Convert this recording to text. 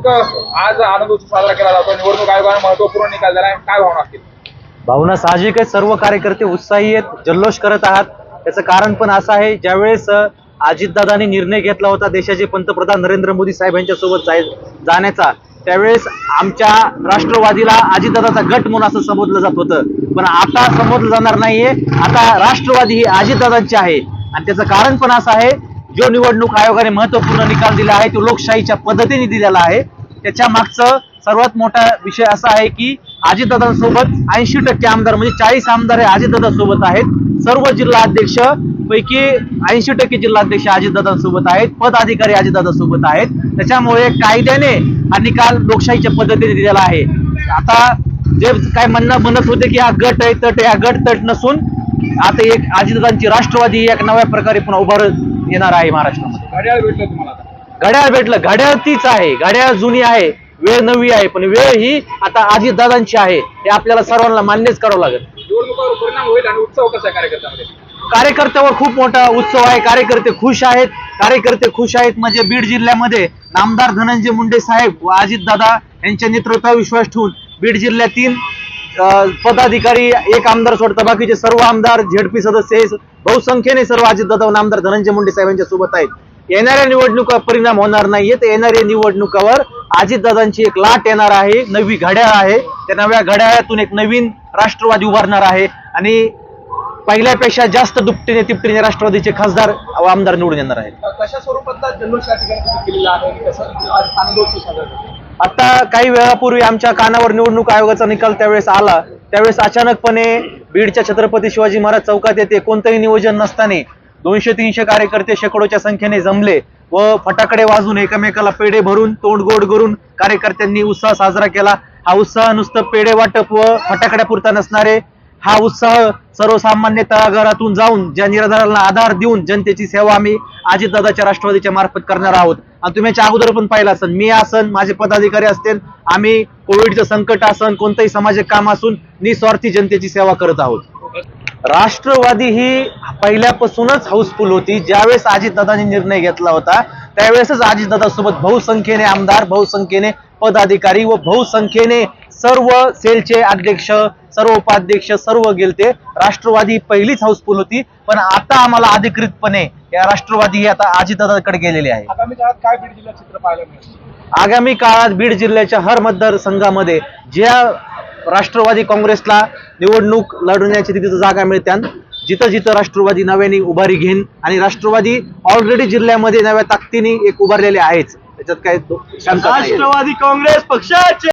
आज आनंद उत्सव साजरा केला जातो, निवडणूक आयोगाने महत्वपूर्ण निकाल दिला, काय भावना असतील? भावना साहजिक आहे, सर्व कार्यकर्ते उत्साही आहेत, जल्लोष करत आहात. त्याचं कारण पण असं आहे, ज्यावेळेस अजितदादांनी निर्णय घेतला होता देशाचे पंतप्रधान नरेंद्र मोदी साहेब यांच्यासोबत जाण्याचा, त्यावेळेस आमच्या राष्ट्रवादीला अजितदादाचा गट म्हणून असं संबोधलं जात होतं. पण आता संबोधलं जाणार नाहीये, आता राष्ट्रवादी ही अजितदादांची आहे. आणि त्याचं कारण पण असं आहे, जो निवडणूक आयोगाने महत्वपूर्ण निकाल दिला आहे तो लोकशाहीच्या पद्धतीने दिलेला आहे. त्याच्या मागचं सर्वात मोठा विषय असा आहे की अजितदादांसोबत 80% आमदार म्हणजे 40 आमदार हे अजितदादांसोबत आहेत. सर्व जिल्हा अध्यक्ष पैकी 80% जिल्हाध्यक्ष अजितदादांसोबत आहेत, पदाधिकारी अजितदादांसोबत आहेत. त्याच्यामुळे कायद्याने हा निकाल लोकशाहीच्या पद्धतीने दिलेला आहे. आता जे काय म्हणत होते की हा गट आहे तट, हा गट तट नसून आता एक अजितदादांची राष्ट्रवादी एक नव्या प्रकारे पुन्हा उभारत येणार आहे महाराष्ट्रामध्ये. घड्याळ भेटलं तुम्हाला आता? घड्याळ भेटलं, घड्याळ तीच आहे, घड्याळ जुनी आहे, वेळ नवी आहे, पण वेळ ही आता अजितदादांची आहे, हे आपल्याला सर्वांना मान्यच करावं लागेल. निवडणुकावर परिणाम होईल आणि उत्सव कसा आहे कार्यकर्त्यांमध्ये? कार्यकर्त्यावर खूप मोठा उत्सव आहे, कार्यकर्ते खुश आहेत. कार्यकर्ते खुश आहेत म्हणजे बीड जिल्ह्यामध्ये नामदार धनंजय मुंडे साहेब व अजितदादा यांच्या नेतृत्वावर विश्वास ठेवून बीड जिल्ह्यातील पदाधिकारी, एक आमदार सोडता बाकीचे सर्व आमदार, झेडपी सदस्य बहुसंख्येने सर्व अजितदादा व नामदार धनंजय मुंडे साहेब यांच्या सोबत आहेत. येणाऱ्या निवडणुकावर परिणाम होणार नाहीये, तर येणाऱ्या निवडणुकावर अजितदादांची एक लाट येणार आहे, नवी घड्याळ आहे. त्या नव्या घड्याळातून एक नवीन राष्ट्रवादी उभारणार आहे आणि पहिल्यापेक्षा जास्त दुपटीने तिपटीने राष्ट्रवादीचे खासदार व आमदार निवडून येणार आहेत. कशा स्वरूपातला जल्लोष या ठिकाणी केलेला आहे आणि कसं आनंद उत्सव साजरा करतो? आता काही वेळापूर्वी आमच्या कानावर निवडणूक आयोगाचा निकाल त्यावेळेस आला, त्यावेळेस अचानकपणे बीडच्या छत्रपती शिवाजी महाराज चौकात येथे कोणतंही नियोजन नसताना 200-300 कार्यकर्ते शेकडोच्या संख्येने जमले व फटाकडे वाजून एकमेकाला पेढे भरून तोंड गोड करून कार्यकर्त्यांनी उत्साह साजरा केला. हा उत्साह नुसतं पेढे वाटप व फटाकड्यापुरता नसणारे, हा उत्साह सर्वसामान्य तळागाळातून जाऊन ज्या निराधारांना आधार देऊन जनतेची सेवा आम्ही अजितदादाच्या राष्ट्रवादीच्या मार्फत करणार आहोत. आणि तुम्ही याच्या अगोदर पण पाहिलं असेल, मी असन, माझे पदाधिकारी असतील, आम्ही कोविडचं संकट असन, कोणतंही सामाजिक काम असून निस्वार्थी जनतेची सेवा करत आहोत. राष्ट्रवादी ही पहिल्यापासूनच हाऊसफुल होती. ज्यावेळेस अजितदादांनी निर्णय घेतला होता त्यावेळेसच अजितदादासोबत बहुसंख्येने आमदार, बहुसंख्येने पदाधिकारी व बहुसंख्येने सर्व सेलचे अध्यक्ष, सर्व उपाध्यक्ष सर्व गेलते. राष्ट्रवादी पहिलीच हाऊसफुल होती, पण आता आम्हाला अधिकृतपणे या राष्ट्रवादी आता अजितदादाकडे गेलेली आहे. आगामी काळात काय बीड जिल्ह्यात चित्र पाहायला मिळेल? आगामी काळात बीड जिल्ह्याच्या हर मतदारसंघामध्ये ज्या राष्ट्रवादी काँग्रेसला निवडणूक लढवण्याची तिथं जागा मिळत्या, जिथं जिथं राष्ट्रवादी नव्याने उभारी घेईन आणि राष्ट्रवादी ऑलरेडी जिल्ह्यामध्ये नव्या ताकदीने एक उभारलेले आहेच, त्याच्यात काय शंका नाही. राष्ट्रवादी काँग्रेस पक्षाचे